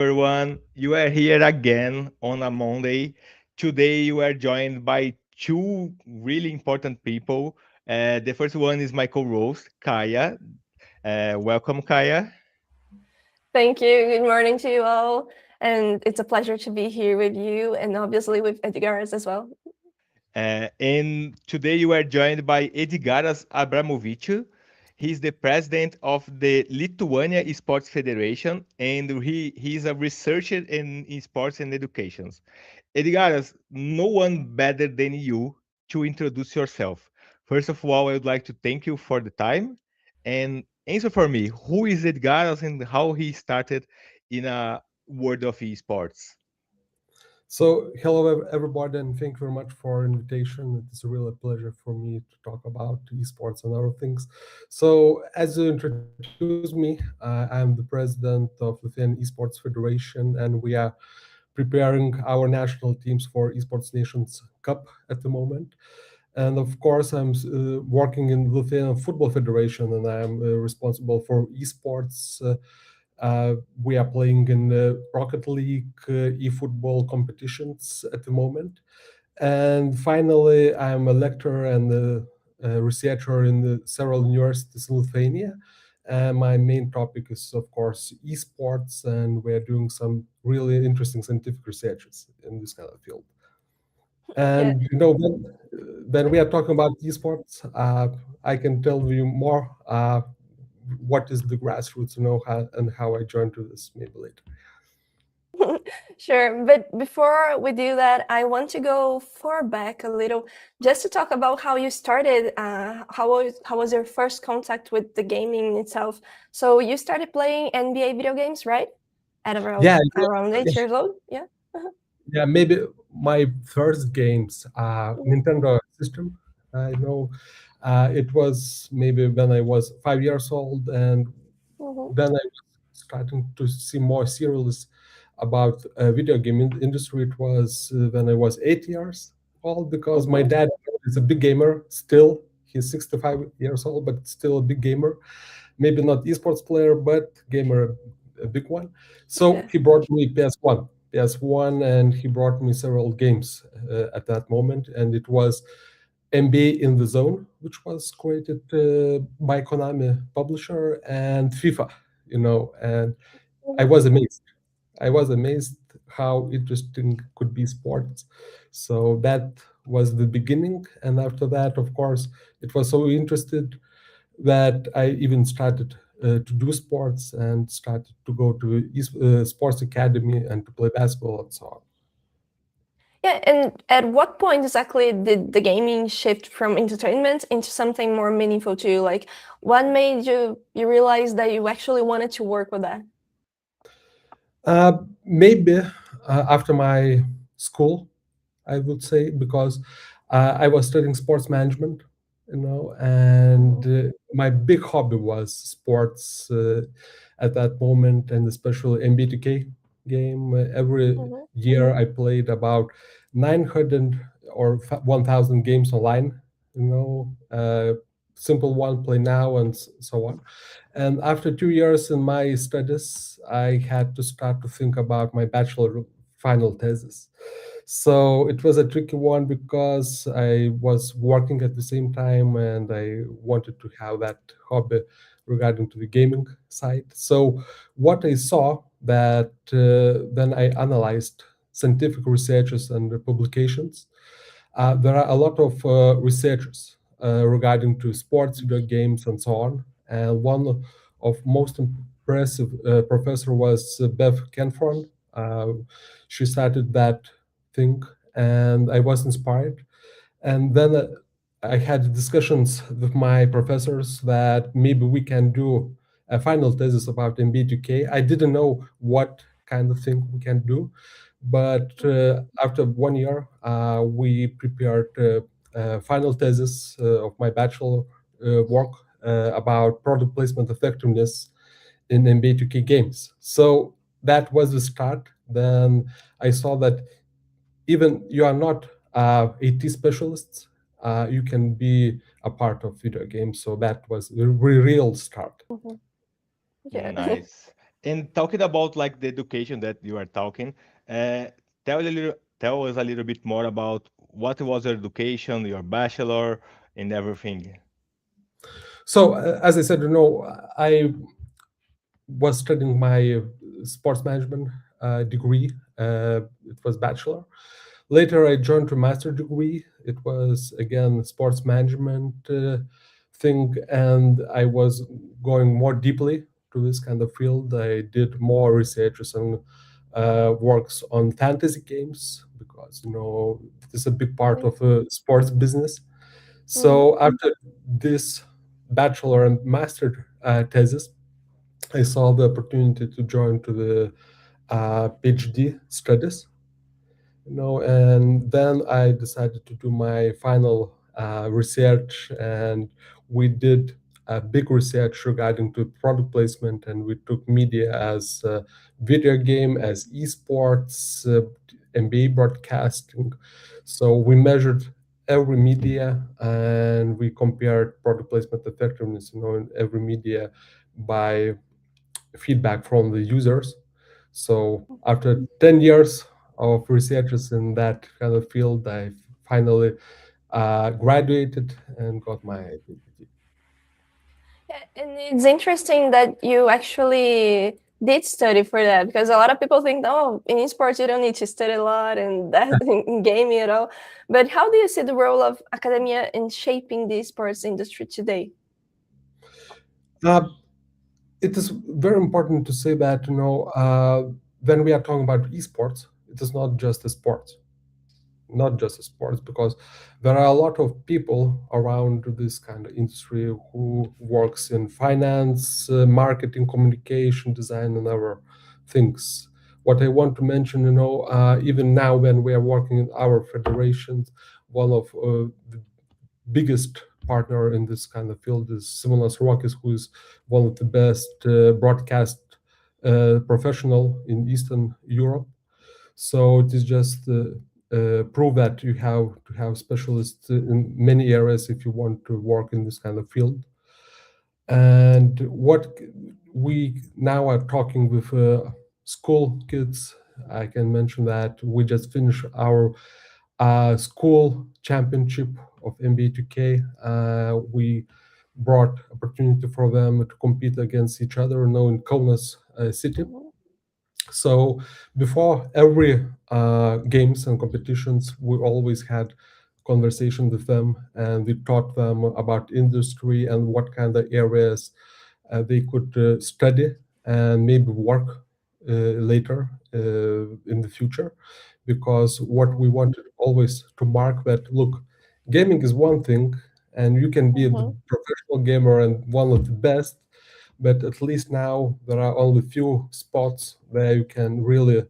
everyone. You are here again on a Monday. Today, you are joined by two really important people. The first one is my co-host, Kaya. Welcome, Kaya. Thank you. Good morning to you all. And it's a pleasure to be here with you and obviously with Edgaras as well. And today, you are joined by Edgaras Abromavičius. He's the president of the Lithuania Esports Federation, and he's a researcher in sports and education. Edgaras, no one better than you to introduce yourself. First of all, I would like to thank you for the time and answer for me who is Edgaras and how he started in a world of esports. So, hello everybody, and thank you very much for invitation. It is a real pleasure for me to talk about esports and other things. So, as you introduced me, I'm the president of Lithuanian Esports Federation, and we are preparing our national teams for Esports Nations Cup at the moment. And of course, I'm working in Lithuanian Football Federation, and I'm responsible for esports. We are playing in the Rocket League eFootball competitions at the moment. And finally, I'm a lecturer and a researcher in several universities in Lithuania. And my main topic is, of course, esports, and we're doing some really interesting scientific researches in this kind of field. Yeah. And when we are talking about esports, I can tell you more what is the grassroots, how and how I joined to this maybe later. Sure. But before we do that, I want to go far back a little just to talk about how you started. How was your first contact with the gaming itself? So you started playing NBA video games, right? At Yeah, around yeah, 8 years old? Yeah. Uh-huh. yeah. Maybe my first games, Mhm. Nintendo system. I know it was maybe when I was 5 years old, and Mhm. then I was starting to see more serious about video game industry. It was when I was 8 years old, because my Mhm. dad is a big gamer still. He's 65 years old, but still a big gamer. Maybe not esports player, but gamer, a big one. So Yeah. he brought me PS1, and he brought me several games at that moment, and it was NBA in the Zone, which was created by Konami publisher, and FIFA. And I Mhm. was amazed. I was amazed how interesting could be sports. So that was the beginning, and after that, of course, it was so interested that I even started to do sports and started to go to sports academy and to play basketball and so on. Yeah, and at what point exactly did the gaming shift from entertainment into something more meaningful to you? Like, what made you realize that you actually wanted to work with that? Maybe after my school, I would say, because I was studying sports management, and Mhm. my big hobby was sports at that moment, and especially MBTK game. Every Mhm. year I played about 900 or 1,000 games online, simple one, play now, and so on. And after 2 years in my studies, I had to start to think about my bachelor final thesis. So it was a tricky one because I was working at the same time, and I wanted to have that hobby regarding to the gaming side. So what I saw that then I analyzed scientific researches and publications. There are a lot of researchers regarding to sports, video games, and so on. And one of most impressive professor was Bev Kenfron. She started that thing, and I was inspired. And then I had discussions with my professors that maybe we can do a final thesis about MB2K. I didn't know what kind of thing we can do, but after 1 year, we prepared a final thesis of my bachelor work about product placement effectiveness in MB2K games. So that was the start. Then I saw that even you are not AT specialists, you can be a part of video games. So that was the real start. Mhm. Yeah. Nice. And talking about like the education that you are talking, uh, tell us a little bit more about what was your education, your bachelor, and everything. So, as I said, I was studying my sports management degree. It was bachelor. Later, I joined to master degree. It was again sports management thing, and I was going more deeply to this kind of field. I did more researches and works on fantasy games because this is a big part of sports business. Mm-hmm. So after this bachelor and master thesis, I saw the opportunity to join to the PhD studies, and then I decided to do my final research, and we did a big research regarding to product placement, and we took media as video game, as esports, NBA broadcasting. So we measured every media and we compared product placement effectiveness, in every media by feedback from the users. So after 10 years of researches in that kind of field, I finally graduated and got my PhD. Yeah, and it's interesting that you actually did study for that because a lot of people think, oh, in esports you don't need to study a lot and that in gaming at all. But how do you see the role of academia in shaping the esports industry today? Uh, it is very important to say that when we are talking about esports, it is not just a sport, not just a sports, because there are a lot of people around this kind of industry who works in finance, marketing, communication, design, and other things. What I want to mention, even now when we are working in our federations, one of the biggest partner in this kind of field is Simonas Rokis, who is one of the best broadcast professional in Eastern Europe. So it is just prove that you have to have specialists in many areas if you want to work in this kind of field. And what we now are talking with school kids, I can mention that we just finished our school championship of NBA 2K. We brought opportunity for them to compete against each other now in Kaunas city. Mhm. So before every games and competitions, we always had conversation with them, and we taught them about industry and what kind of areas they could study and maybe work later in the future. Because what we wanted always to mark that, look, gaming is one thing, and you can be the Mhm. professional gamer and one of the best, but at least now there are only few spots where you can really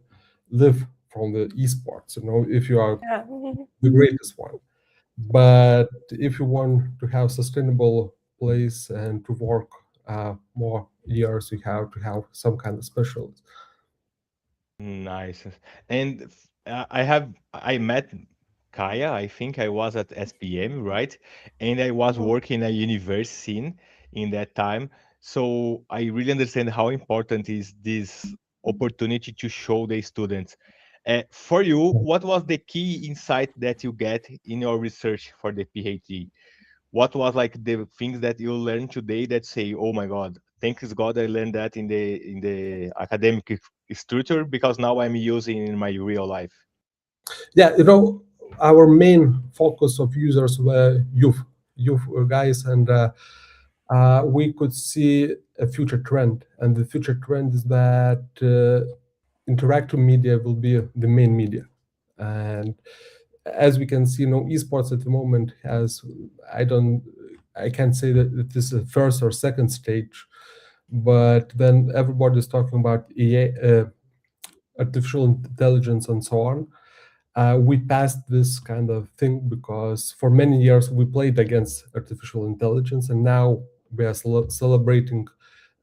live from the esports, if you are Yeah. Mhm. the greatest one. But if you want to have sustainable place and to work more years, you have to have some kind of specialist. Nice. And I met Kaya, I think I was at SPM, right? And I was Mhm. working at university scene in that time. So I really understand how important is this opportunity to show the students. For you, what was the key insight that you get in your research for the PhD? What was like the things that you learned today that say, oh my god, thanks god I learned that in the academic structure because now I'm using in my real life. Yeah, our main focus of users were youth guys, and we could see a future trend, and the future trend is that interactive media will be the main media. And as we can see, esports at the moment has, i don't I can't say that it is a first or second stage, but then everybody is talking about EA, artificial intelligence and so on. We passed this kind of thing because for many years we played against artificial intelligence, and now we are celebrating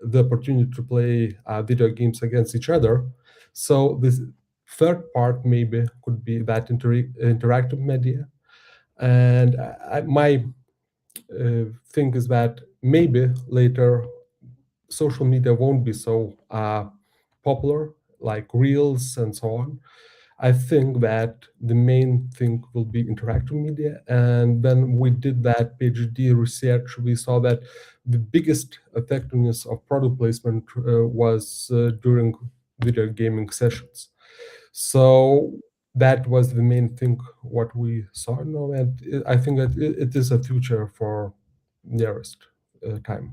the opportunity to play video games against each other. So this third part maybe could be that interactive media. And my thing is that maybe later social media won't be so popular, like reels and so on. I think that the main thing will be interactive media. And then we did that PhD research. We saw that the biggest effectiveness of product placement was during video gaming sessions. So that was the main thing what we saw now, and I think that it is a future for nearest time.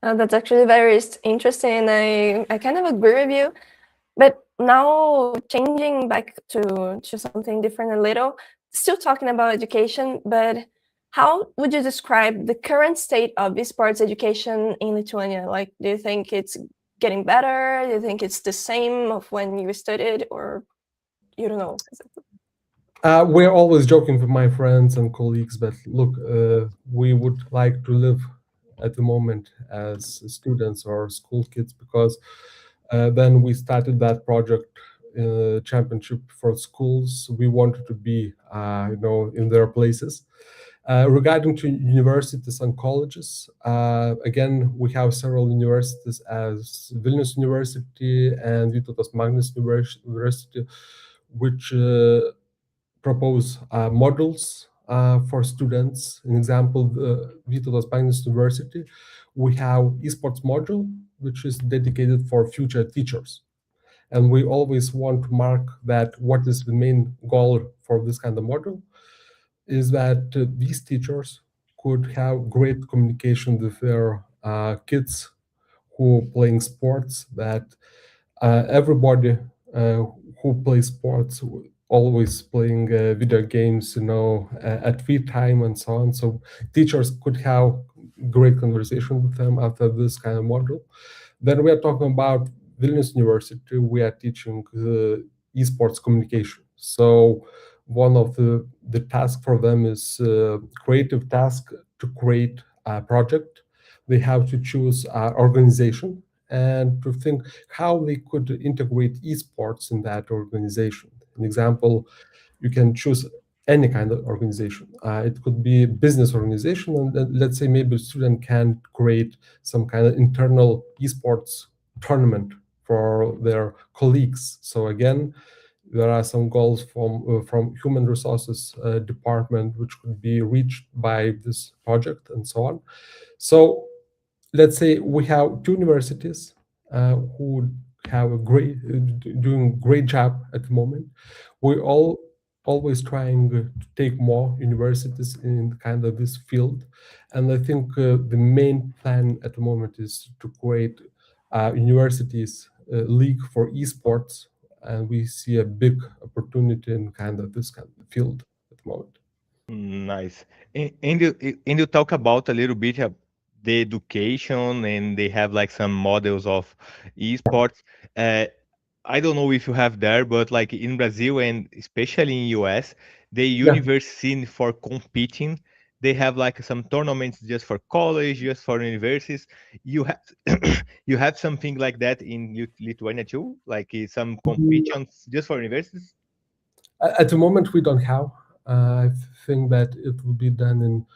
That's actually very interesting, and I kind of agree with you. But now changing back to something different a little, still talking about education, but how would you describe the current state of esports education in Lithuania? Like, do you think it's getting better? Do you think it's the same of when you studied, or you don't know? We're always joking with my friends and colleagues, but look, we would like to live at the moment as students or school kids, because then we started that project championship for schools. We wanted to be, in their places. Regarding to universities and colleges, again, we have several universities as Vilnius University and Vytautas Magnus University, which propose modules for students. An example, Vytautas Magnus University, we have esports module, which is dedicated for future teachers. And we always want to mark that what is the main goal for this kind of module is that these teachers could have great communication with their kids who playing sports, that everybody who plays sports always playing video games, at free time and so on. So teachers could have great conversation with them after this kind of module. Then we are talking about Vilnius University. We are teaching esports communication. So one of the task for them is creative task to create a project. They have to choose organization and to think how they could integrate esports in that organization. An example, you can choose any kind of organization. It could be a business organization, and let's say maybe a student can create some kind of internal esports tournament for their colleagues. So again, there are some goals from human resources department which could be reached by this project and so on. So let's say we have two universities who have a doing great job at the moment. We always trying to take more universities in kind of this field, and I think the main plan at the moment is to create universities league for esports, and we see a big opportunity in kind of this kind of field at the moment. Nice. And you talk about a little bit of the education, and they have like some models of esports. Uh, I don't know if you have there, but like in Brazil and especially in US, the Yeah. university for competing, they have like some tournaments just for college, just for universities. You have you have something like that in Lithuania too, like some competitions just for universities. At the moment, we don't have. I think that it will be done in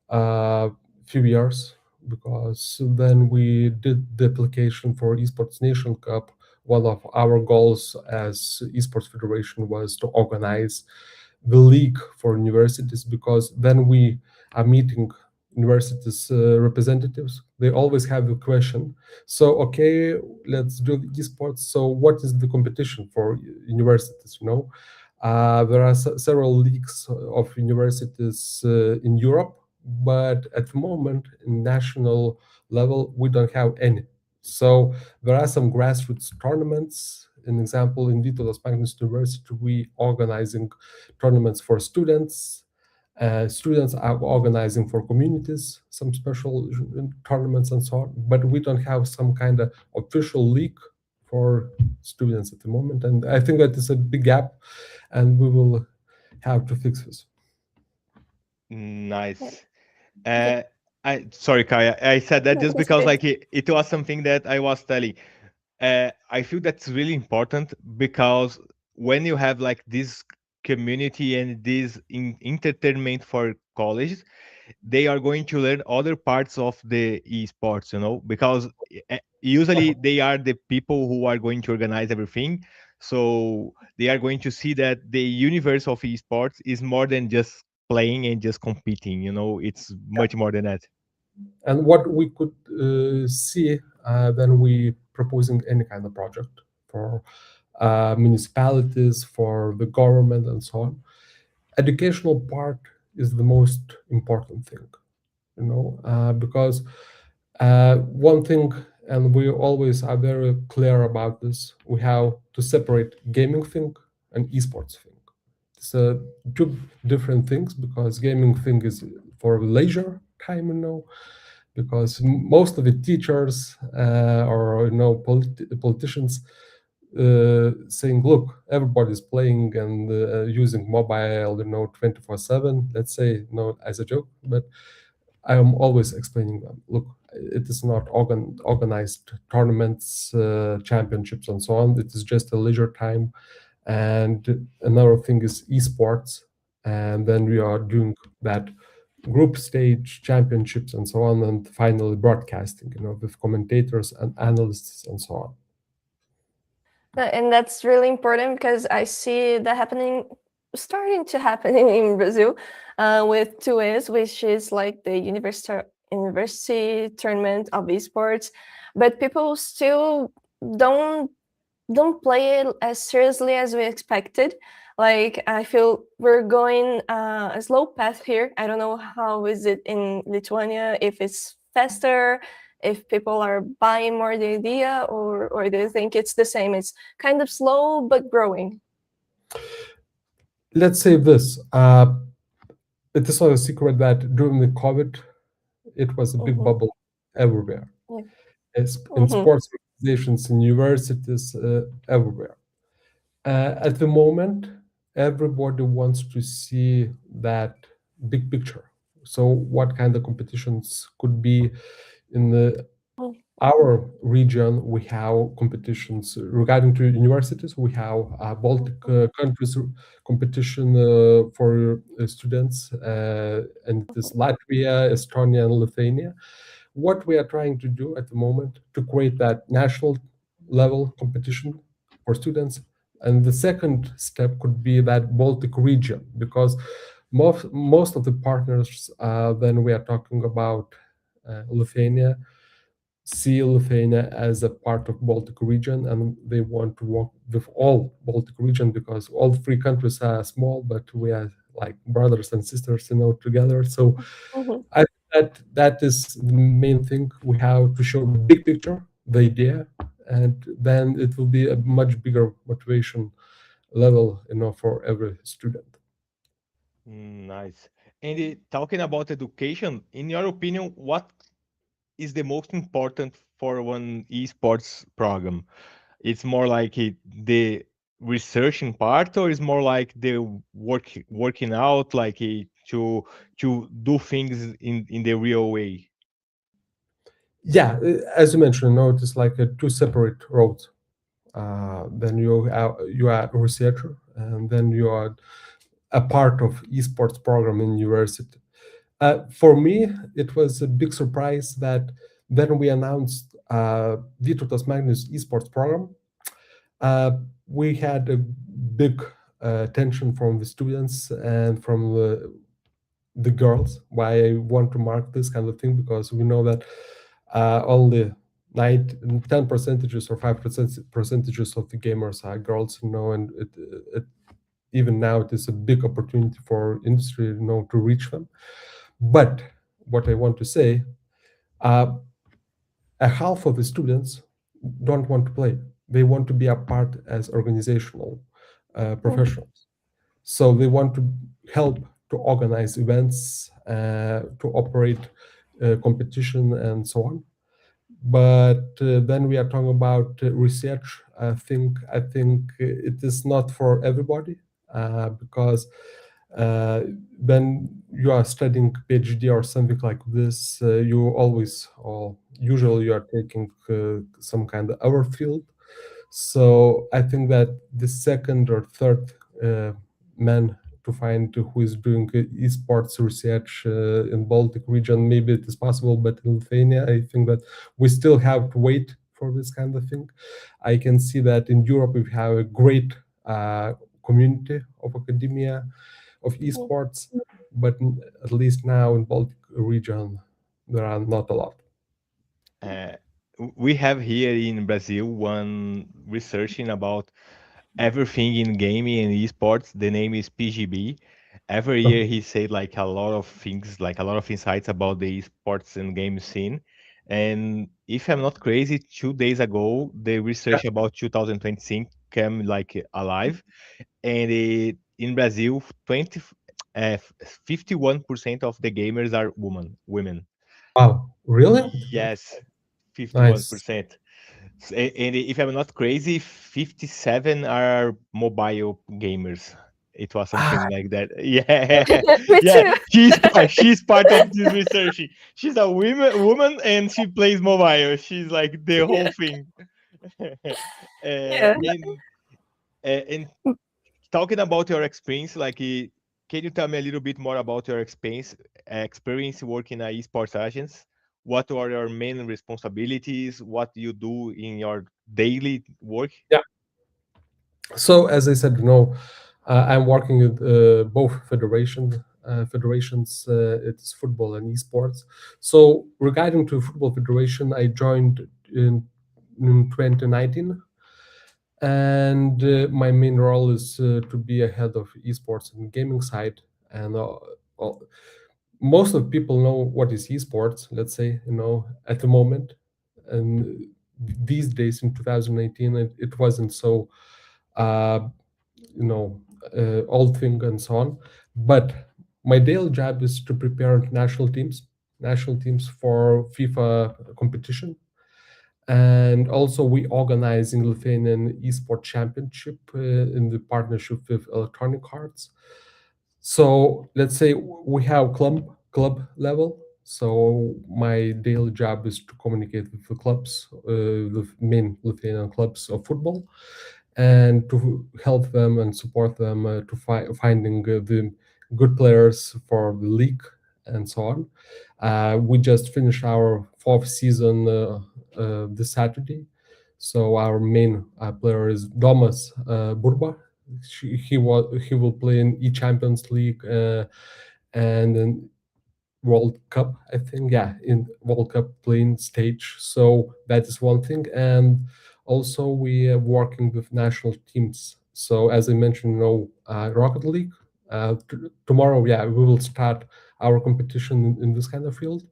a few years, because then we did the application for Esports Nation Cup. One of our goals as Esports Federation was to organize the league for universities, because then we are meeting universities representatives. They always have the question, so okay, let's do the esports, so what is the competition for universities, there are several leagues of universities in Europe, but at the moment, in national level, we don't have any. So there are some grassroots tournaments. An example, in Vytautas Magnus University, we organizing tournaments for students. Students are organizing for communities some special tournaments and so on, but we don't have some kind of official league for students at the moment, and I think that is a big gap, and we will have to fix this. Yeah. Nice. Uh, I sorry, Kaya. I said that No, just that's because okay. like it was something that I was telling. I feel that's really important because when you have like this community and this entertainment for colleges, they are going to learn other parts of the esports, because usually they are the people who are going to organize everything. So they are going to see that the universe of esports is more than just playing and just competing. It's much more than that. And what we could see when we proposing any kind of project for municipalities, for the government, and so on, educational part is the most important thing, because one thing, and we always are very clear about this, we have to separate gaming thing and esports thing. It's two different things, because gaming thing is for leisure time, because most of the teachers or politicians saying, look, everybody's playing and using mobile 24/7, let's say, as a joke, but I am always explaining them, look, it is not organized tournaments, championships, and so on. It is just a leisure time. And another thing is esports, and then we are doing that group stage championships and so on, and finally broadcasting, with commentators and analysts and so on. And that's really important because I see that starting to happen in Brazil with 2Es, which is like the university tournament of esports, but people still don't play it as seriously as we expected. Like, I feel we're going a slow path here. I don't know how is it in Lithuania, if it's faster, if people are buying more the idea, or do you think it's the same? It's kind of slow but growing. Let's say this. It is not a secret that during the COVID, it was a big Mm-hmm. bubble everywhere. Yeah. In Mm-hmm. sports organizations, in universities, everywhere. At the moment, everybody wants to see that big picture. So, what kind of competitions could be in our region? We have competitions regarding to universities. We have Baltic countries competition for students, and it is Latvia, Estonia, and Lithuania. What we are trying to do at the moment to create that national level competition for students. And the second step could be that Baltic region, because most of the partners, then we are talking about Lithuania, see Lithuania as a part of Baltic region, and they want to work with all Baltic region, because all three countries are small, but we are like brothers and sisters, together. So Mm-hmm. I think that is the main thing. We have to show the big picture, the idea, and then it will be a much bigger motivation level, for every student. Nice. And talking about education, in your opinion, what is the most important for one esports program? It's more like the researching part, or is more like the working out, like to do things in the real way? Yeah, as you mentioned, it is like two separate roads. Then you are a researcher, and then you are a part of esports program in university. For me, it was a big surprise that then we announced Vytautas Magnus esports program. Uh, we had a big attention from the students and from the girls. Why I want to mark this kind of thing, because we know that only 10 percentages or 5% percentages of the gamers are girls, and it even now it is a big opportunity for industry, to reach them. But what I want to say, uh, a half of the students don't want to play. They want to be a part as organizational professionals. So they want to help to organize events, to operate competition, and so on. But then we are talking about research. I think it is not for everybody, because when you are studying PhD or something like this, you always, or usually, you are taking some kind of other field. So I think that the second or third man to find who is doing esports research in Baltic region. Maybe it is possible, but in Lithuania, I think that we still have to wait for this kind of thing. I can see that in Europe we have a great community of academia of esports, but at least now in Baltic region there are not a lot. Uh, we have here in Brazil one researching about everything in gaming and esports. The name is PGB. Every year he said like a lot of things, like a lot of insights about the esports and game scene. And if I'm not crazy, 2 days ago, the research about 2026 came like alive. And in Brazil, 51% of the gamers are women. Wow, really? Yes, Nice. 51%. And if I'm not crazy, 57 are mobile gamers. It was Ah, something like that. Yeah, Me yeah. too. She's part of this research. She's a woman and she plays mobile. She's like the Yeah. whole thing. Yeah. And talking about your experience, like, can you tell me a little bit more about your experience working at esports agents? What are your main responsibilities? What you do in your daily work? yeah. So as I said, I'm working with both federations. It's football and esports. So regarding to football federation, I joined in 2019, and my main role is to be a head of esports and gaming side. And well, most of people know what is esports. Let's say at the moment, and these days in 2018, it wasn't so. Uh, old thing and so on. But my daily job is to prepare national teams for FIFA competition. And also we organize in Lithuanian Esports Championship in the partnership with Electronic Arts. So let's say we have club level. So my daily job is to communicate with the clubs, the main Lithuanian clubs of football, and to help them and support them to finding the good players for the league and so on. We just finished our fourth season this Saturday. So our main player is Domas Burba. He will play in E-Champions League and in World Cup, I think. Yeah, in World Cup playing stage. So that is one thing. And also we are working with national teams. So as I mentioned, Rocket League. Tomorrow, yeah, we will start our competition in this kind of field.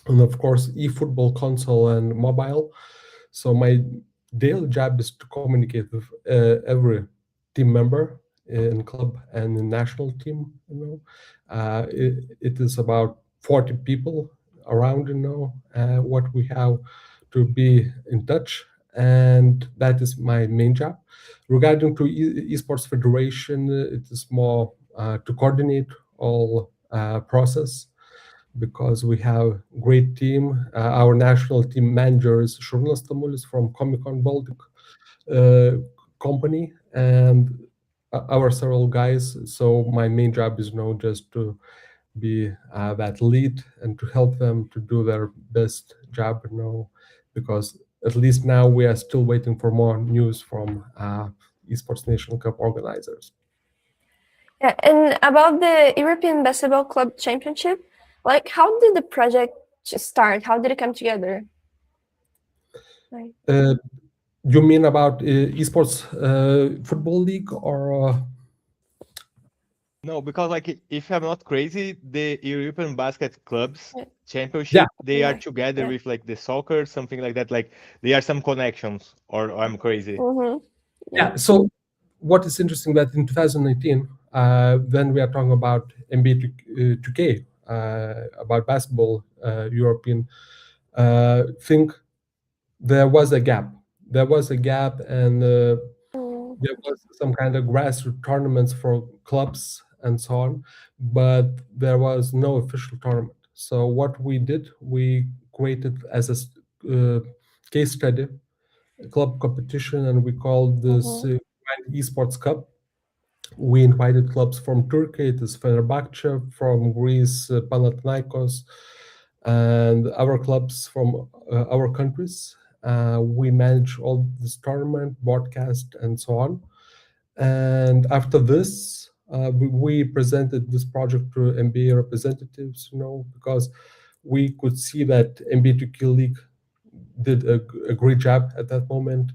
And of course, eFootball console and mobile. So my daily job is to communicate with every team member in club and in national team. It is about 40 people around. What we have to be in touch, and that is my main job. Regarding to esports federation, it is more to coordinate all process because we have great team. Our national team manager is Šarūnas Tamulis from Comic Con Baltic uh, company, and our several guys. So my main job is now just to be that lead and to help them to do their best job. Because at least now we are still waiting for more news from Esports Nations Cup organizers. Yeah, and about the European Basketball Club Championship, like how did the project start? How did it come together? Like, You mean about esports football league or? No, because like if I'm not crazy, the European Basket Clubs yeah, Yeah, Championship, they are yeah, together yeah. with like the soccer, something like that. Like they are some connections, or I'm crazy. Mm-hmm. Yeah. yeah. So what is interesting that in 2019, when we are talking about NBA 2K, about basketball, European thing, there was a gap. There was a gap, and Mm, there was some kind of grassroots tournaments for clubs and so on, but there was no official tournament. So what we did, we created as a case study a club competition, and we called this mm-hmm. Esports Cup. We invited clubs from Turkey, it is Fenerbahce, from Greece, Panathinaikos, and our clubs from our countries. We manage all this tournament, broadcast, and so on. And after this, we presented this project to NBA representatives, because we could see that NBA 2K League did a great job at that moment,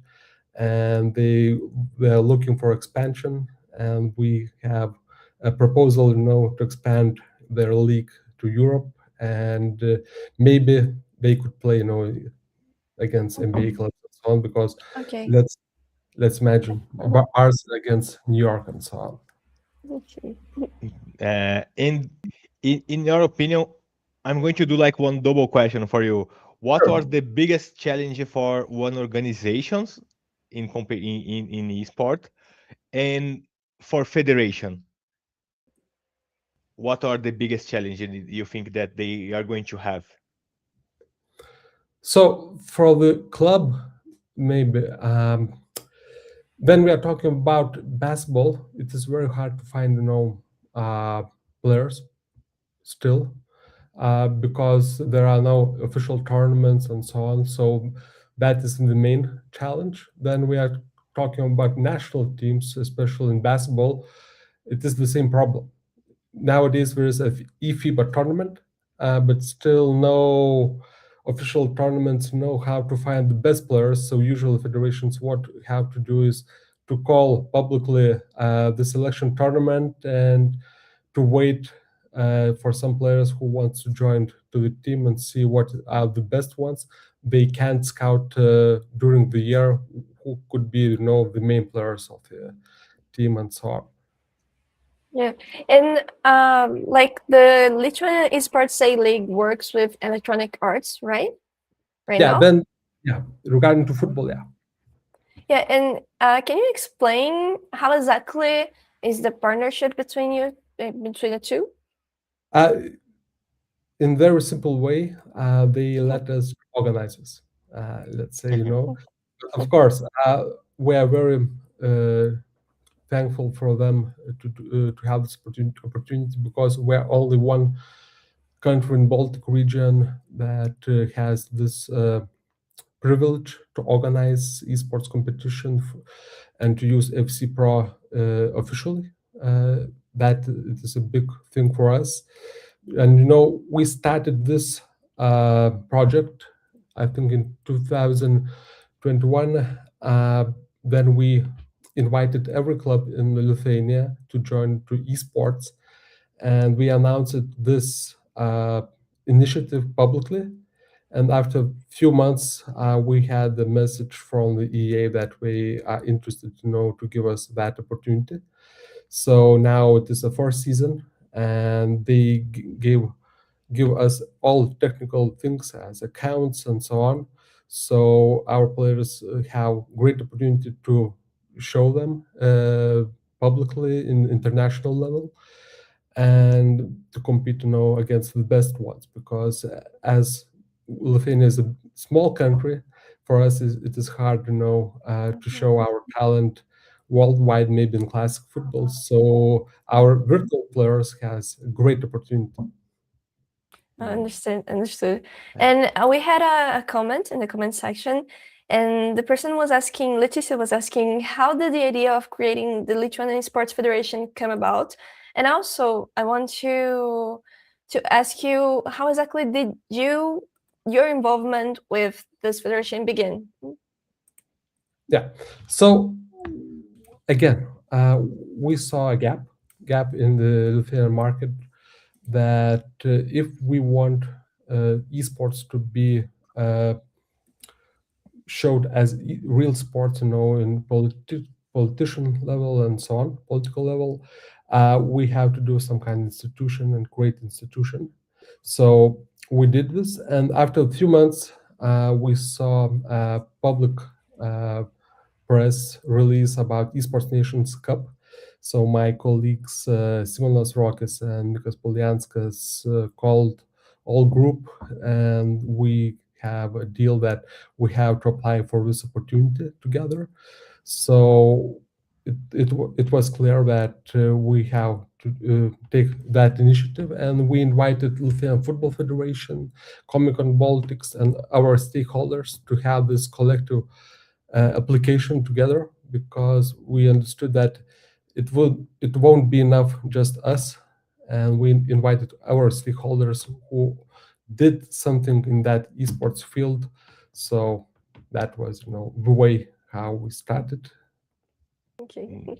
and they were looking for expansion. And we have a proposal, to expand their league to Europe, and maybe they could play, against NBA clubs and so on. Because Okay. let's imagine ours against New York and so on. Okay. In your opinion, I'm going to do like one double question for you. What Sure. was the biggest challenge for one organizations in esport and for federation? What are the biggest challenges you think that they are going to have? So for the club, maybe when we are talking about basketball, it is very hard to find, players still, because there are no official tournaments and so on. So that is the main challenge. Then we are talking about national teams, especially in basketball. It is the same problem. Nowadays there is a eFIBA tournament, but still no official tournaments know how to find the best players. So usually federations what have to do is to call publicly the selection tournament and to wait for some players who want to join to the team and see what are the best ones. They can't scout during the year who could be, the main players of the team and so on. Yeah, and like the Lithuanian Esports A League works with Electronic Arts, right? Right Yeah, now. then regarding to football, yeah. Yeah, and can you explain how exactly is the partnership between you between the two? Uh, in very simple way, they let us organize this. Let's say, of course, we are very thankful for them to have this opportunity, because we're only one country in Baltic region that has this privilege to organize esports competition and to use FC Pro officially. That it is a big thing for us. And we started this project, I think, in 2021. Then we invited every club in Lithuania to join to esports, and we announced this initiative publicly. And after a few months, we had the message from the EA that we are interested to give us that opportunity. So now it is a fourth season, and they give us all technical things as accounts and so on. So our players have great opportunity to show them publicly in international level, and to compete, against the best ones. Because as Lithuania is a small country, for us it is hard, to show our talent worldwide, maybe in classic football. So our virtual players has a great opportunity. Understood. And we had a comment in the comment section, and the person was asking, Leticia was asking, how did the idea of creating the Lithuanian Esports Federation come about? And also, I want to ask you, how exactly did your involvement with this federation begin? Yeah. So again, we saw a gap in the Lithuanian market, that if we want esports to be showed as real sports, in politician level and so on, political level, we have to do some kind of institution, and great institution. So we did this, and after a few months, we saw a public press release about Esports Nations Cup. So my colleagues Simonas Rokis and Nikas Polyanskas called all group, and we have a deal that we have to apply for this opportunity together. So it was clear that we have to take that initiative, and we invited Lithuanian Football Federation, Comicon Baltics, and our stakeholders to have this collective application together, because we understood that it won't be enough just us, and we invited our stakeholders who did something in that esports field. So that was, the way how we started. Okay. Mm.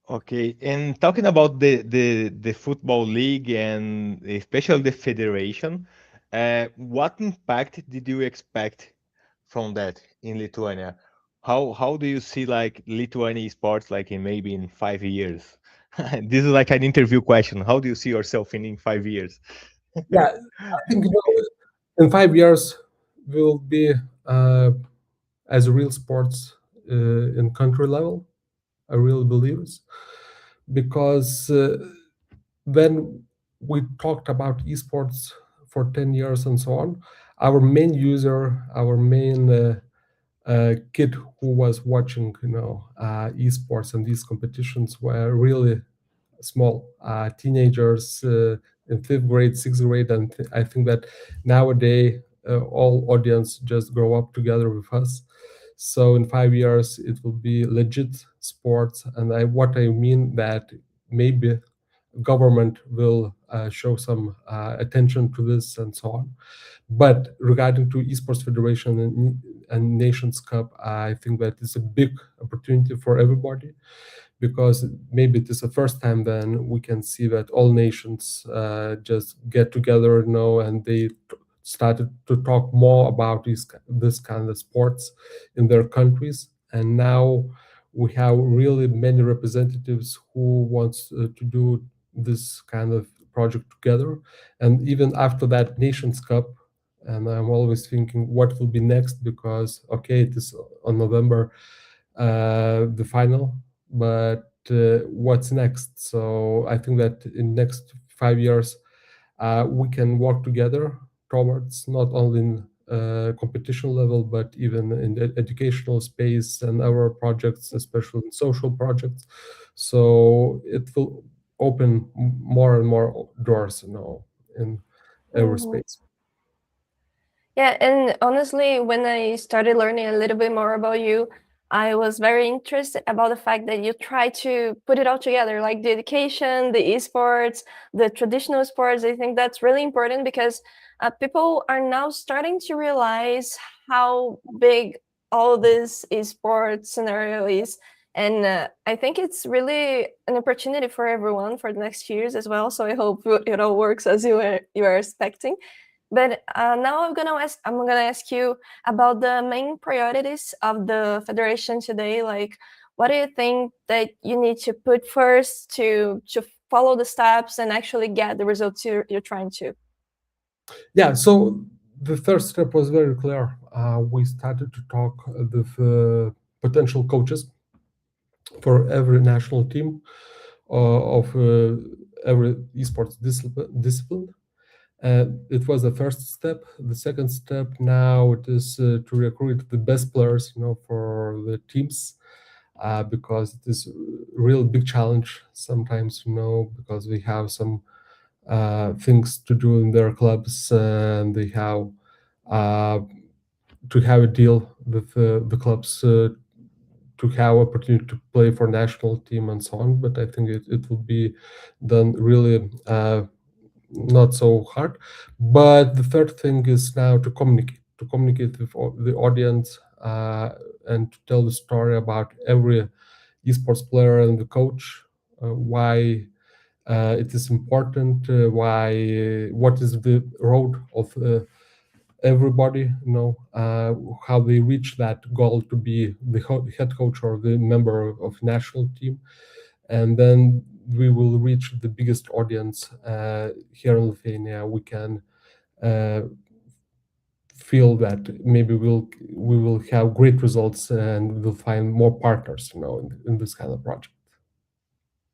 Okay, and talking about the football league and especially the federation, what impact did you expect from that in Lithuania? How do you see like Lithuania sports like in maybe in 5 years? This is like an interview question. How do you see yourself in 5 years? Yeah, I think, in 5 years we'll be uh, as a real sports in country level. I really believe it, because when we talked about esports for 10 years and so on, our main user, our main kid who was watching, esports and these competitions were really small teenagers in fifth grade, sixth grade, and I think that nowadays all audience just grow up together with us. So in 5 years, it will be legit sports, and what I mean that maybe government will show some attention to this and so on. But regarding to Esports Federation and Nations Cup, I think that it's a big opportunity for everybody, because maybe it is the first time then we can see that all nations just get together, and they started to talk more about this kind of sports in their countries. And now we have really many representatives who wants to do this kind of project together. And even after that Nations Cup, and I'm always thinking what will be next, because okay, it is on November, the final, but what's next? So I think that in next 5 years we can work together towards not only in competition level, but even in the educational space and our projects, especially in social projects. So it will open more and more doors, in every Mhm. space. Yeah, and honestly, when I started learning a little bit more about you, I was very interested about the fact that you try to put it all together, like the education, the esports, the traditional sports. I think that's really important because people are now starting to realize how big all this esports scenario is. And I think it's really an opportunity for everyone for the next years as well. So I hope it all works as you are expecting. But now I'm gonna ask you about the main priorities of the federation today. Like, what do you think that you need to put first to follow the steps and actually get the results you're trying to? Yeah, so the first step was very clear. We started to talk with potential coaches for every national team of every esports discipline. It was the first step. The second step now it is to recruit the best players, for the teams, because it is a real big challenge sometimes, because we have some things to do in their clubs, and they have uh, to have a deal with the clubs to have opportunity to play for national team and so on. But I think it will be done really not so hard. But the third thing is now to communicate with the audience, and to tell the story about every esports player and the coach, why it is important, why what is the road of everybody, how they reach that goal to be the head coach or the member of national team. And then we will reach the biggest audience here in Lithuania. We can uh, feel that maybe we will have great results, and we'll find more partners, in this kind of project.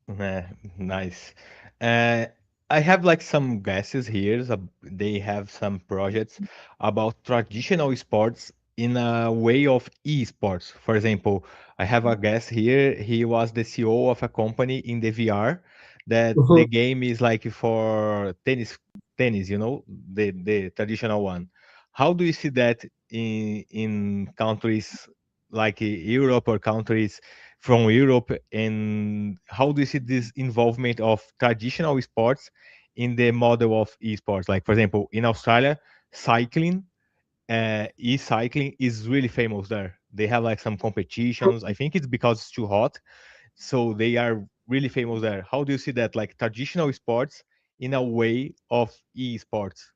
Nah, nice. Uh, I have like some guesses here. They have some projects about traditional sports in a way of esports. For example, I have a guest here. He was the CEO of a company in the VR that the Mhm. game is like for tennis, the traditional one. How do you see that in countries like Europe or countries from Europe, and how do you see this involvement of traditional sports in the model of esports? Like for example, in Australia, cycling e-cycling is really famous there. They have like some competitions. I think it's because it's too hot, so they are really famous there. How do you see that, like traditional sports in a way of e-sports?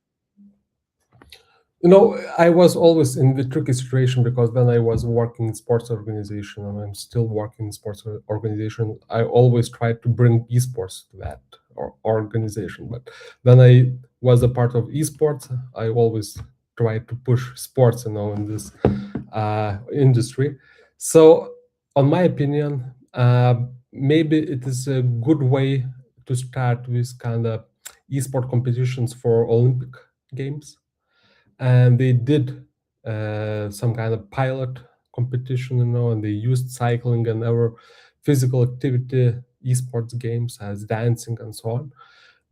I was always in the tricky situation because when I was working in sports organization and I'm still working in sports organization, I always tried to bring esports to that organization. But when I was a part of esports, I always tried to push sports, in this industry. So, on my opinion, maybe it is a good way to start with kind of esport competitions for Olympic games, and they did some kind of pilot competition, and they used cycling and other physical activity esports games as dancing and so on.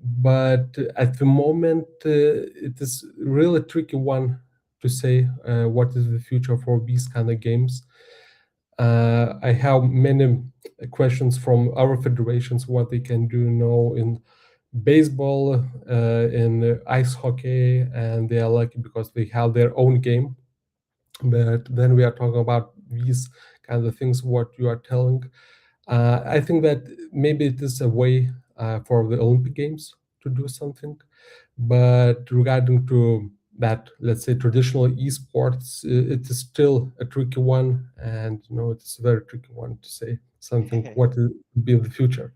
But at the moment, it is really tricky one to say what is the future for these kind of games. I have many questions from our federations what they can do now in baseball, in ice hockey, and they are lucky because they have their own game. But when we are talking about these kind of things, what you are telling, I think that maybe it is a way for the Olympic Games to do something. But regarding to that, let's say traditional esports, it is still a tricky one, and it is a very tricky one to say something what will be the future.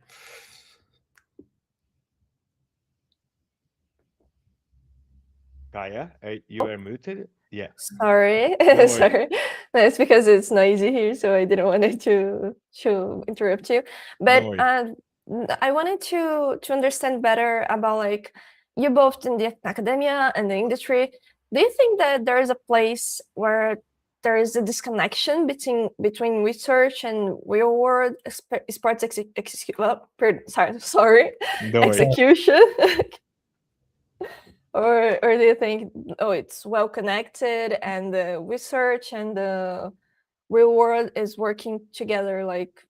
Kaya, you are muted. Yeah, Sorry, no worries, sorry. That's because it's noisy here, so I didn't want it to interrupt you. no But worries. I wanted to understand better about like you both in the academia and the industry. Do you think that there is a place where there is a disconnection between research and real world sports sorry No worries. So, execution? Or do you think, oh, it's well connected and the research and the real world is working together like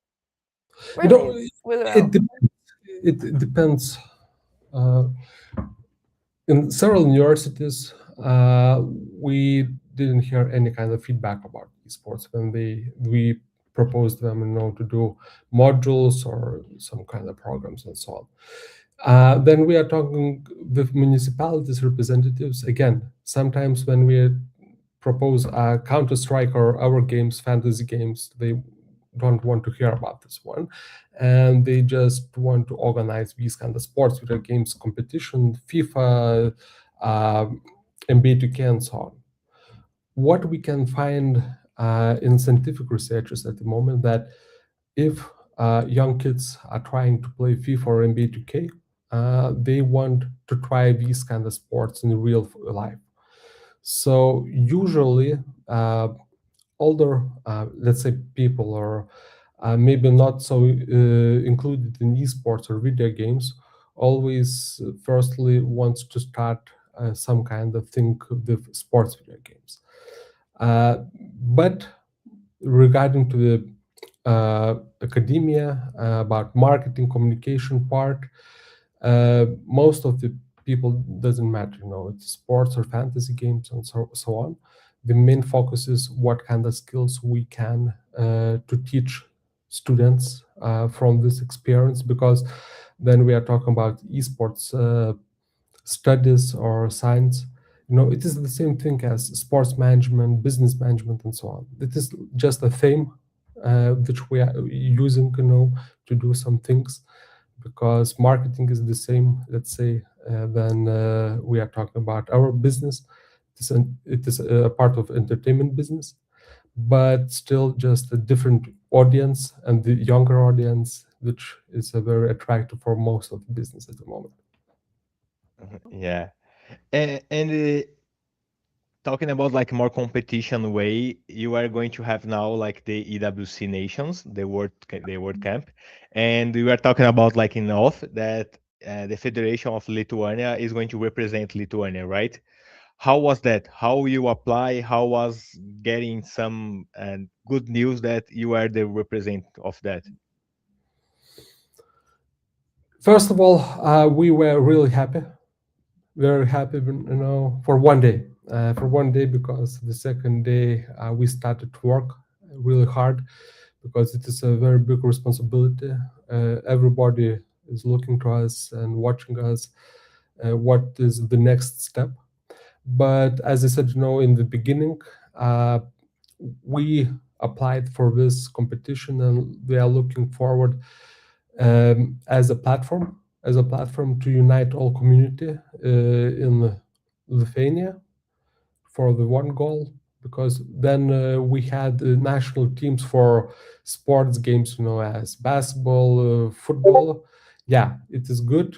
you know, really, really it well? depends. It depends. Uh, in several universities, we didn't hear any kind of feedback about esports when we proposed them, to do modules or some kind of programs and so on. Then we are talking with municipalities representatives. Again, sometimes when we propose Counter Strike or our games, fantasy games, they don't want to hear about this one, and they just want to organize these kind of sports video games competition, FIFA, uh, NBA 2K, and so on. What we can find in scientific researches at the moment that if young kids are trying to play FIFA or NBA 2K, they want to try these kind of sports in real life. So usually, older, let's say people, or maybe not so included in esports or video games, always firstly wants to start some kind of thing with sports video games. But regarding to the academia, about marketing communication part, most of the people doesn't matter, it's sports or fantasy games and so on. The main focus is what kind of skills we can to teach students from this experience, because then we are talking about esports studies or science. It is the same thing as sports management, business management, and so on. It is just a theme which we are using, to do some things, because marketing is the same, let's say, when we are talking about our business. It is a part of entertainment business, but still just a different audience, and the younger audience, which is very attractive for most of the business at the moment. Yeah, and talking about like more competition way, you are going to have now like the EWC Nations, the World Camp, and we are talking about like in North that the Federation of Lithuania is going to represent Lithuania, right? How was that? How you apply? How was getting some good news that you are the representative of that? First of all, we were really happy, very happy, for one day. For one day, because the second day we started to work really hard, because it is a very big responsibility. Everybody is looking to us and watching us. What is the next step? But as I said, in the beginning, we applied for this competition, and we are looking forward as a platform to unite all community in Lithuania for the one goal, because then we had national teams for sports games, as basketball, football. Yeah, it is good,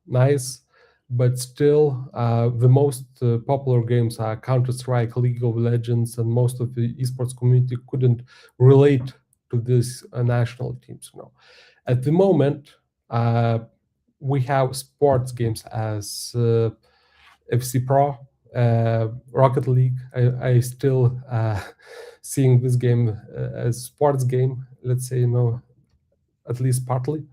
nice, but still the most popular games are Counter-Strike, League of Legends, and most of the esports community couldn't relate to these national teams. At the moment, we have sports games as FC Pro, Rocket League. I still seeing this game as sports game, let's say, at least partly.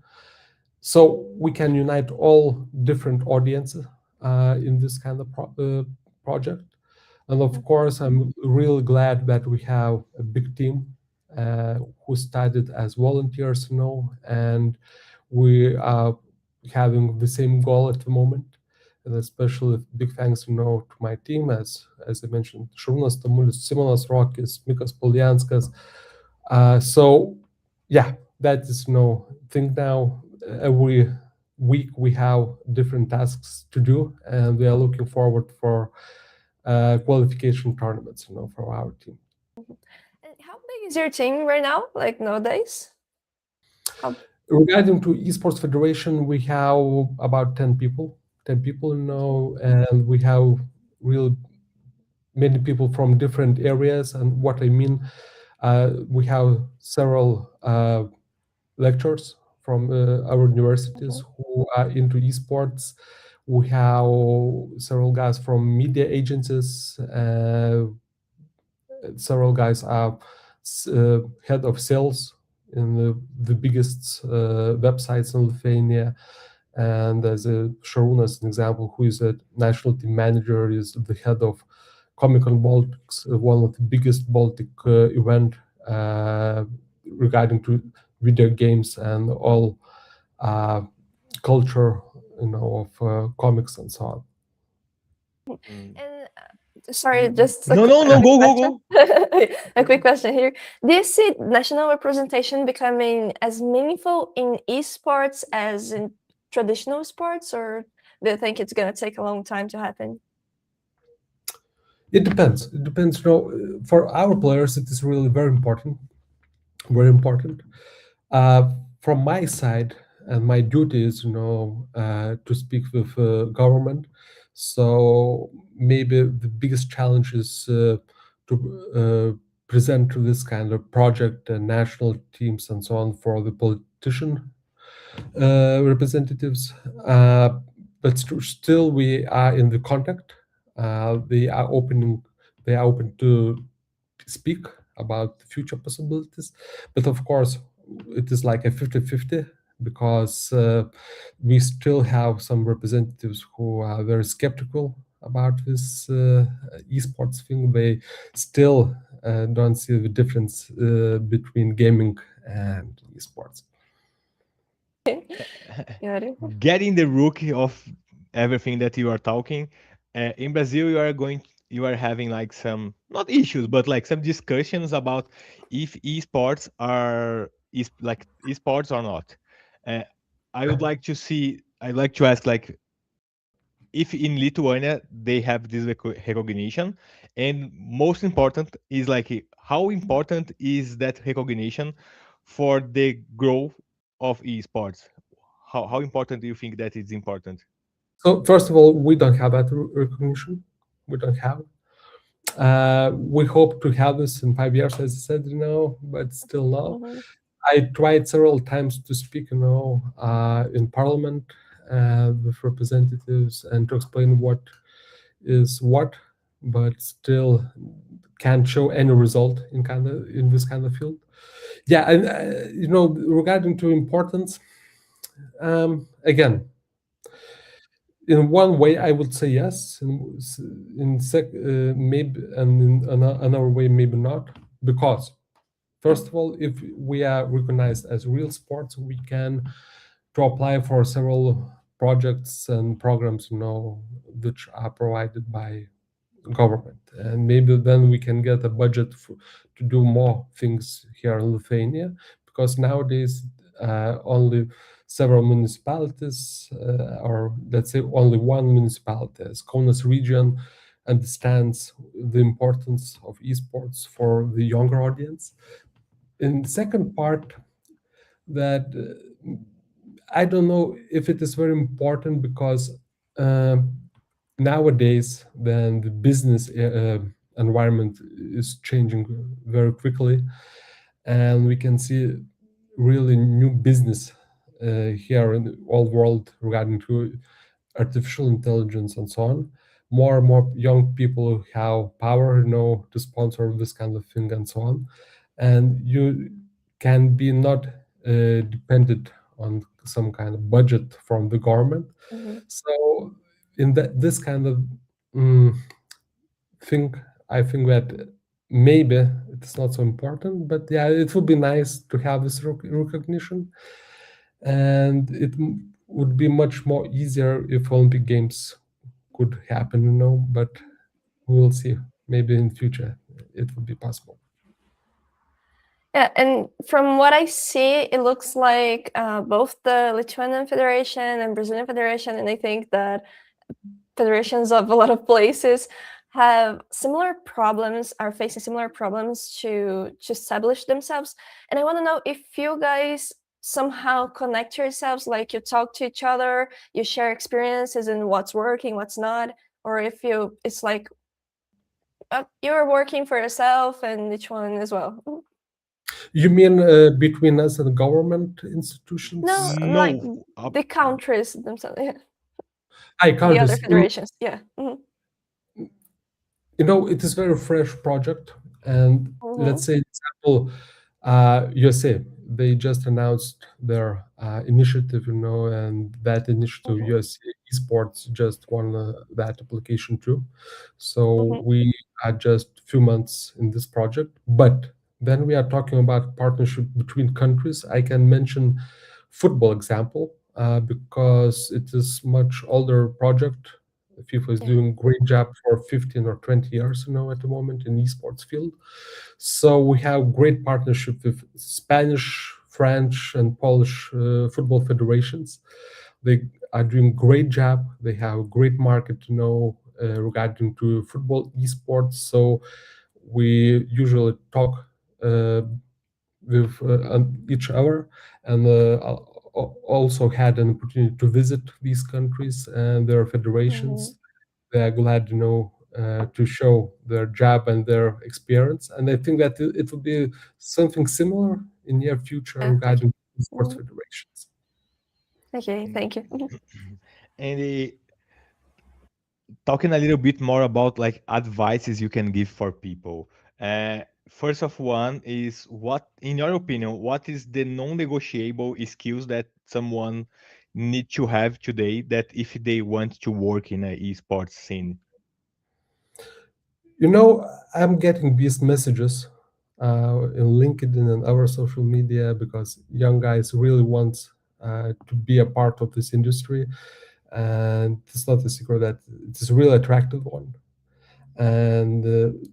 So we can unite all different audiences in this kind of project. And of course, I'm really glad that we have a big team who started as volunteers, and we are having the same goal at the moment. And especially big thanks, to my team, as I mentioned, Šarūnas Tamulis, Simonas Rokis, Mikas Poljanskas. So, yeah, that is thing now. Every week we have different tasks to do, and we are looking forward for qualification tournaments, for our team. And how big is your team right now, like nowadays? Regarding to Esports Federation, we have about 10 people, and we have real many people from different areas. And what I mean, we have several lecturers from our universities who are into esports. We have several guys from media agencies. Several guys are head of sales in the biggest websites in Lithuania. And as Šarūnas, as an example, who is a national team manager, is the head of Comic-Con Baltics, one of the biggest Baltic event regarding to video games and all culture, of comics and so on. And sorry, just No, go. A quick question here. Do you see national representation becoming as meaningful in esports as in traditional sports, or do you think it's going to take a long time to happen? It depends. For our players, it is really very important. Very important. From my side, and my duty is, to speak with government. So maybe the biggest challenge is to present to this kind of project and national teams and so on for the politician representatives. But still, we are in the contact. They are open to speak about the future possibilities. But of course, it is like a 50-50, because we still have some representatives who are very skeptical about this esports thing. They still don't see the difference between gaming and esports. Getting the rookie of everything that you are talking, in Brazil, you are having like some not issues, but like some discussions about if esports are like esports or not. Uh, I'd like to ask like if in Lithuania they have this recognition, and most important is like how important is that recognition for the growth of esports? How important do you think that is important? So first of all, we don't have that recognition. We don't have. We hope to have this in 5 years, as I said, but still no. Mhm. I tried several times to speak, in parliament with representatives and to explain what is what, but still can't show any result in this kind of field. Yeah, and regarding to importance, again, in one way, I would say yes. Maybe, and in another way, maybe not. Because, first of all, if we are recognized as real sports, we can to apply for several projects and programs, which are provided by government, and maybe then we can get a budget to do more things here in Lithuania, because nowadays only several municipalities, or let's say only one municipality, as Kaunas region, understands the importance of esports for the younger audience. In the second part, that I don't know if it is very important, because um, nowadays, then the business environment is changing very quickly, and we can see really new business here in the old world regarding to artificial intelligence and so on. More and more young people have power, to sponsor this kind of thing and so on, and you can be not dependent on some kind of budget from the government. Mhm. So in this kind of mm, thing, I think that maybe it's not so important, but yeah, it would be nice to have this recognition, and it would be much more easier if Olympic Games could happen, but we will see. Maybe in future it would be possible. Yeah, and from what I see, it looks like both the Lithuanian Federation and Brazilian Federation, and I think that federations of a lot of places have similar problems, are facing similar problems to establish themselves. And I want to know if you guys somehow connect yourselves, like you talk to each other, you share experiences and what's working, what's not, or if it's like you're working for yourself and each one as well. You mean between us and government institutions? No, like No, the countries themselves, yeah. I The other countries. federations, yeah. Mhm. It is very fresh project, and Mhm. let's say example, USA, they just announced their initiative, and that initiative, Mhm. USA Esports, just won that application too. So Mhm. we are just few months in this project, but then we are talking about partnership between countries. I can mention football example, because it is much older project. FIFA is Yeah. doing great job for 15 or 20 years, at the moment in esports field. So we have great partnership with Spanish, French, and Polish football federations. They are doing great job. They have great market, regarding to football esports. So we usually talk with each other, and also had an opportunity to visit these countries and their Mhm. federations. They are glad, to show their job and their experience. And I think that it will be something similar in near future Yeah, thank you. regarding sports Mhm. federations. Okay, thank you. Mhm. and talking a little bit more about like advices you can give for people. First of one is, what, in your opinion, what is the non-negotiable skills that someone need to have today that if they want to work in a esports scene? I'm getting these messages in LinkedIn and other social media, because young guys really want to be a part of this industry, and it's not a secret that it is a really attractive one. And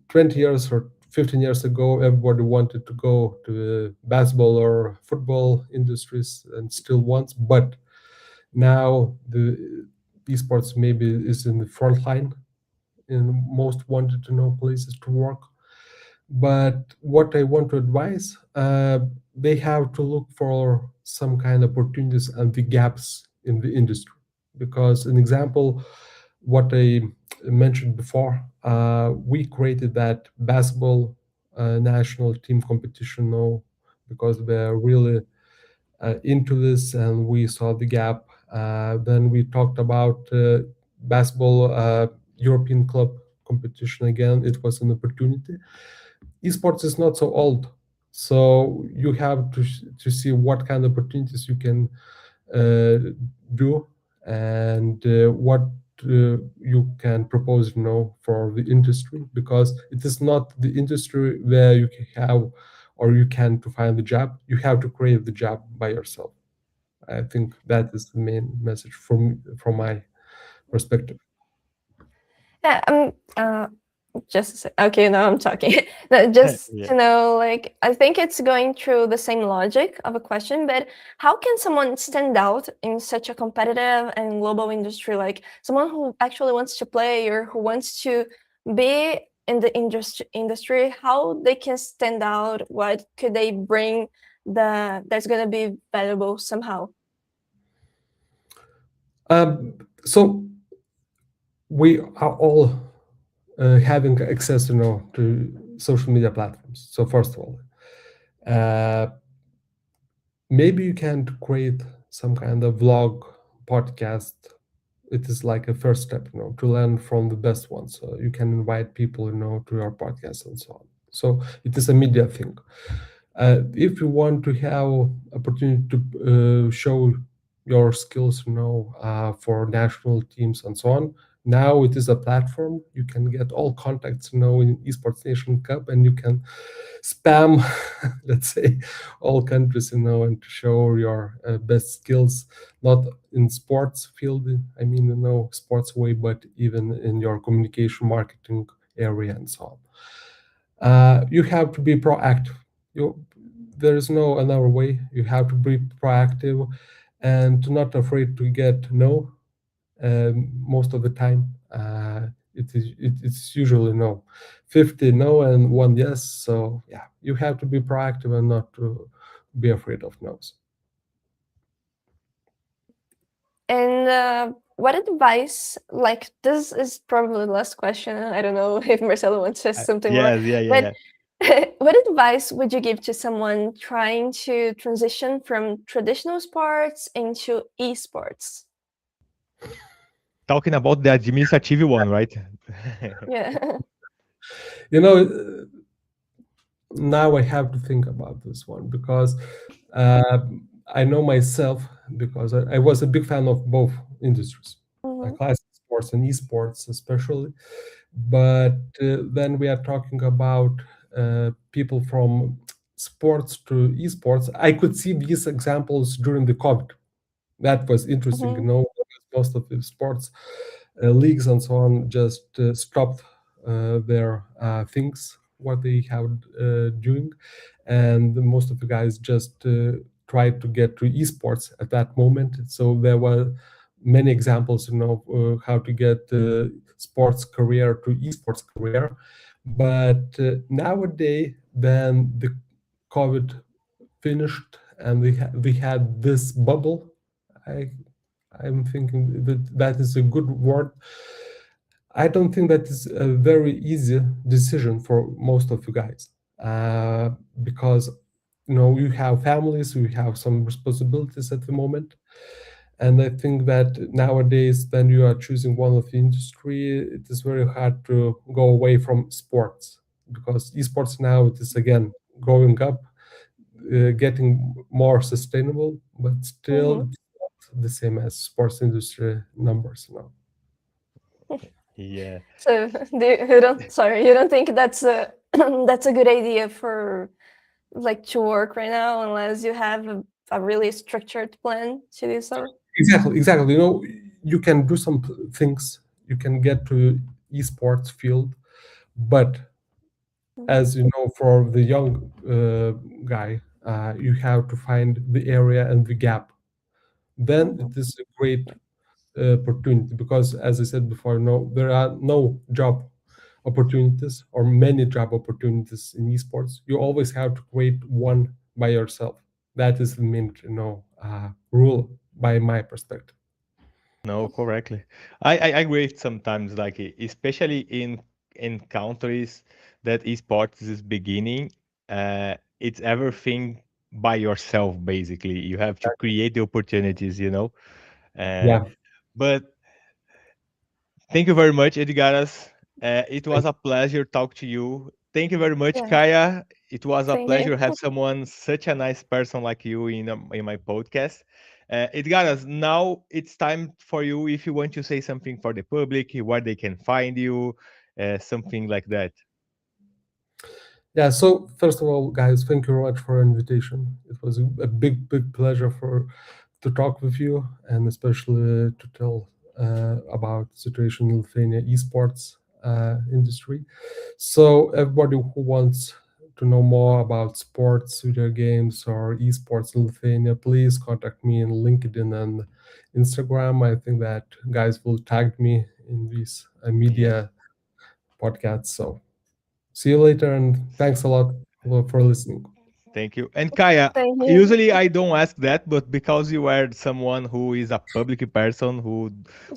20 years or 15 years ago, everybody wanted to go to the basketball or football industries and still wants, but now the esports maybe is in the front line in most wanted to know places to work. But what I want to advise, they have to look for some kind of opportunities and the gaps in the industry. Because an example, what I mentioned before, we created that basketball national team competition now because we're really into this and we saw the gap. Then we talked about basketball European club competition again. It was an opportunity. Esports is not so old, so you have to see what kind of opportunities you can do and what you can propose, for the industry, because it is not the industry where you can have or you can to find the job. You have to create the job by yourself. I think that is the main message from my perspective. Yeah, just a sec. Okay, now I'm talking. No, just Yeah. to know, like, I think it's going through the same logic of a question, but how can someone stand out in such a competitive and global industry? Like someone who actually wants to play or who wants to be in the industry, how they can stand out? What could they bring that's going to be valuable somehow? So we are all having access, to social media platforms. So first of all, maybe you can create some kind of vlog, podcast. It is like a first step, to learn from the best ones. So you can invite people, to your podcast and so on. So it is a media thing. If you want to have opportunity to show your skills, for national teams and so on, now it is a platform. You can get all contacts, in Esports Nations Cup, and you can spam, let's say, all countries, and to show your best skills, not in sports field, I mean, sports way, but even in your communication, marketing area, and so on. You have to be proactive. There is no another way. You have to be proactive and not afraid to get no. Most of the time, it's usually no, 50 no and 1 yes. So yeah, you have to be proactive and not to be afraid of no's. And what advice, like this is probably the last question. I don't know if Marcelo wants to say something more, Yes, yeah, yeah, but yeah. what advice would you give to someone trying to transition from traditional sports into esports? Talking about the administrative one, right? Yeah. Now I have to think about this one because I know myself, because I was a big fan of both industries, Mhm, classic sports and esports especially. But then we are talking about people from sports to esports. I could see these examples during the COVID. That was interesting, mhm, because most of the sports leagues and so on just stopped their things, what they have doing, and most of the guys just tried to get to esports at that moment. So there were many examples, how to get sports career to esports career. But nowadays, then the COVID finished, and we had this bubble. I I'm thinking that is a good word. I don't think that is a very easy decision for most of you guys, because you have families, you have some responsibilities at the moment, and I think that nowadays, when you are choosing one of the industry, it is very hard to go away from sports, because esports now it is again growing up, getting more sustainable, but still mhm. it's not the same as sports industry numbers now. Yeah. So you don't think that's a that's a good idea for like to work right now unless you have a really structured plan to do so? Exactly. You can do some things. You can get to esports field, but Mhm, as you know, for the young guy, you have to find the area and the gap. Then mhm, it is a great opportunity, because, as I said before, no, there are no job opportunities or many job opportunities in esports. You always have to create one by yourself. That is the main, rule by my perspective. No, correctly. I agree sometimes, like especially in countries that esports is beginning, it's everything by yourself basically. You have to create the opportunities, you know. Uh, Yeah, but thank you very much, Edgaras. It was thank a pleasure talk to you. Thank you very much, Yeah, Kaya. It was a same here. pleasure have someone such a nice person like you in my podcast. Edgaras, now it's time for you if you want to say something for the public, where they can find you, something like that. Yeah, so first of all, guys, thank you very much for your invitation. It was a big pleasure to talk with you, and especially to tell about the situation in Lithuania esports industry. So everybody who wants to know more about sports, video games, or esports in Lithuania, please contact me in LinkedIn and Instagram. I think that guys will tag me in these Yes. media podcasts. So see you later, and thanks a lot for listening. Thank you. And Kaya, Thank you. usually I don't ask that, but because you are someone who is a public person who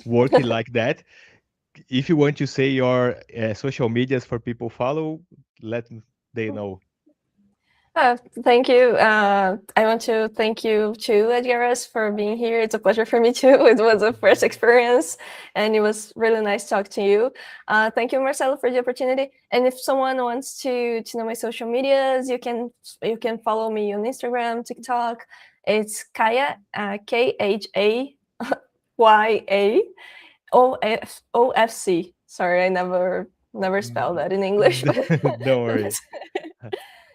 working like that, if you want to say your social medias for people follow, let they know. Thank you. I want to thank you too, Edgaras, for being here. It's a pleasure for me too. It was a first experience, and it was really nice talking to you. Thank you, Marcelo, for the opportunity. And if someone wants to know my social medias, you can follow me on Instagram, TikTok. It's Kaya, KHAYA Sorry, I never spelled that in English. Don't worry.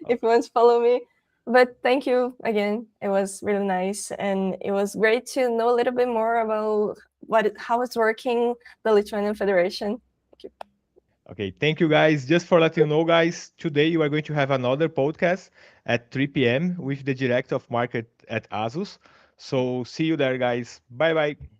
If you want to follow me. But thank you again. It was really nice, and it was great to know a little bit more about how it's working, the Lithuanian Federation. Thank you. Okay, thank you guys. Just for letting you know, guys, today you are going to have another podcast at 3 p.m. with the director of market at Asus. So see you there, guys. Bye bye.